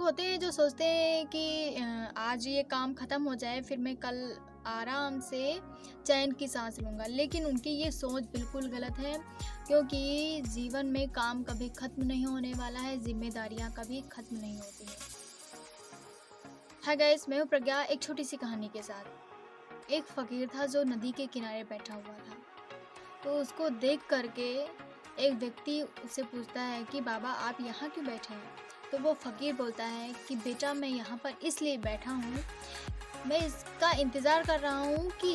होते हैं जो सोचते हैं कि आज ये काम ख़त्म हो जाए फिर मैं कल आराम से चैन की सांस लूँगा। लेकिन उनकी ये सोच बिल्कुल गलत है, क्योंकि जीवन में काम कभी ख़त्म नहीं होने वाला है, ज़िम्मेदारियाँ कभी ख़त्म नहीं होती हैं। हाय गाइस, मैं हूँ प्रज्ञा, एक छोटी सी कहानी के साथ। एक फ़कीर था जो नदी के किनारे बैठा हुआ था। तो उसको देख करके एक व्यक्ति उससे पूछता है कि बाबा आप यहाँ क्यों बैठे हैं? तो वो फ़कीर बोलता है कि बेटा मैं यहाँ पर इसलिए बैठा हूँ, मैं इसका इंतज़ार कर रहा हूँ कि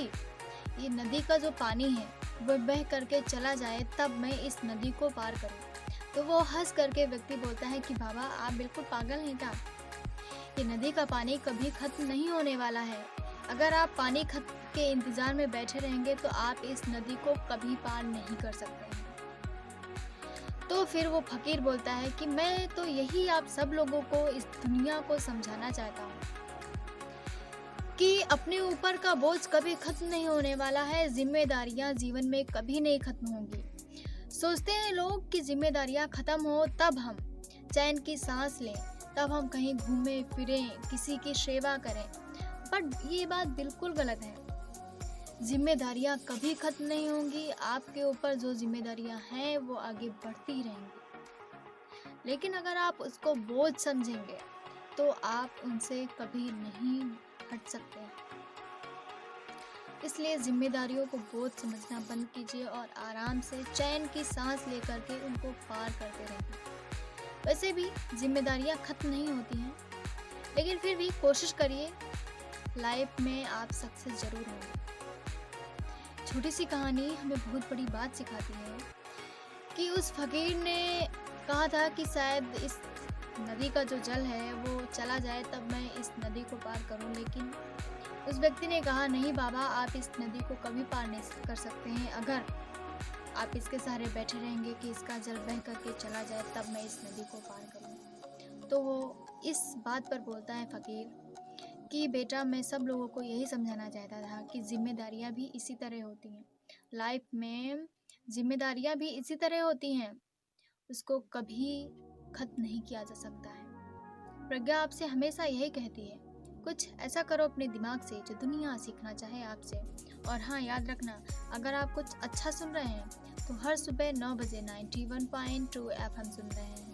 ये नदी का जो पानी है वो बह करके चला जाए, तब मैं इस नदी को पार करूँ। तो वो हंस करके व्यक्ति बोलता है कि बाबा आप बिल्कुल पागल हैं क्या? ये नदी का पानी कभी ख़त्म नहीं होने वाला है। अगर आप पानी खत्म के इंतज़ार में बैठे रहेंगे तो आप इस नदी को कभी पार नहीं कर सकते हैं। तो फिर वो फ़कीर बोलता है कि मैं तो यही आप सब लोगों को, इस दुनिया को समझाना चाहता हूँ कि अपने ऊपर का बोझ कभी ख़त्म नहीं होने वाला है, ज़िम्मेदारियाँ जीवन में कभी नहीं ख़त्म होंगी। सोचते हैं लोग कि ज़िम्मेदारियाँ ख़त्म हो तब हम चैन की सांस लें, तब हम कहीं घूमें फिरें, किसी की सेवा करें, बट ये बात बिल्कुल गलत है। ज़िम्मेदारियाँ कभी ख़त्म नहीं होंगी, आपके ऊपर जो ज़िम्मेदारियाँ हैं वो आगे बढ़ती रहेंगी। लेकिन अगर आप उसको बोझ समझेंगे तो आप उनसे कभी नहीं हट सकते हैं। इसलिए ज़िम्मेदारियों को बोझ समझना बंद कीजिए और आराम से चैन की सांस लेकर के उनको पार करते रहिए। वैसे भी ज़िम्मेदारियाँ ख़त्म नहीं होती हैं, लेकिन फिर भी कोशिश करिए, लाइफ में आप सक्सेस ज़रूर होंगे। छोटी सी कहानी हमें बहुत बड़ी बात सिखाती है कि उस फ़कीर ने कहा था कि शायद इस नदी का जो जल है वो चला जाए तब मैं इस नदी को पार करूं, लेकिन उस व्यक्ति ने कहा नहीं बाबा आप इस नदी को कभी पार नहीं कर सकते हैं। अगर आप इसके सहारे बैठे रहेंगे कि इसका जल बह करके चला जाए तब मैं इस नदी को पार करूं। तो वो इस बात पर बोलता है फ़कीर कि बेटा मैं सब लोगों को यही समझाना चाहता था कि ज़िम्मेदारियाँ भी इसी तरह होती हैं। लाइफ में ज़िम्मेदारियाँ भी इसी तरह होती हैं, उसको कभी ख़त्म नहीं किया जा सकता है। प्रज्ञा आपसे हमेशा यही कहती है, कुछ ऐसा करो अपने दिमाग से जो दुनिया सीखना चाहे आपसे। और हाँ, याद रखना, अगर आप कुछ अच्छा सुन रहे हैं तो हर सुबह 9 बजे 91.2 FM सुन रहे हैं।